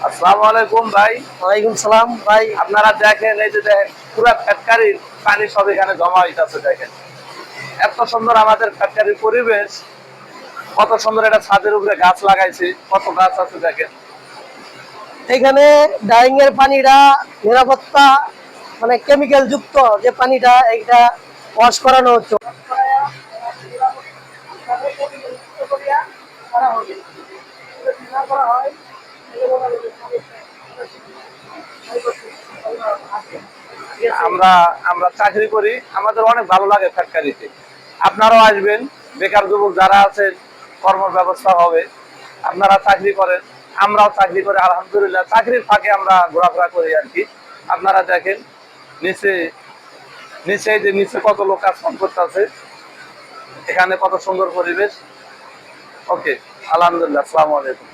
আসসালামু আলাইকুম ভাই। ওয়ালাইকুম সালাম ভাই। আপনারা দেখেন, এই যে দেখেন পুরা ফ্যাক্টরির পানি সব এখানে জমা হইতাছে। দেখেন এত সুন্দর আমাদের ফ্যাক্টরির পরিবেশ, কত সুন্দর। একটা ছাদের উপরে গাছ লাগাইছি, কত গাছ আছে দেখেন। এখানে ডাইং এর পানিটা নিরাপত্তা মানে কেমিক্যাল যুক্ত যে পানিটা এটা ওয়াশ করানো হচ্ছে। আমরা আমরা চাকরি করি, আমাদের অনেক ভালো লাগে ফ্যাক্টরিতে। আপনারাও আসবেন, বেকার যুবক যারা আছেন কর্ম ব্যবস্থা হবে। আপনারা চাকরি করেন, আমরাও চাকরি করি আলহামদুলিল্লাহ। চাকরির ফাঁকে আমরা ঘোরাফেরা করি আর কি। আপনারা দেখেন নিচে নিচে যে নিচে কত লোক কাজ করতেছে, এখানে কত সুন্দর পরিবেশ। ওকে, আলহামদুলিল্লাহ, আসসালামু আলাইকুম।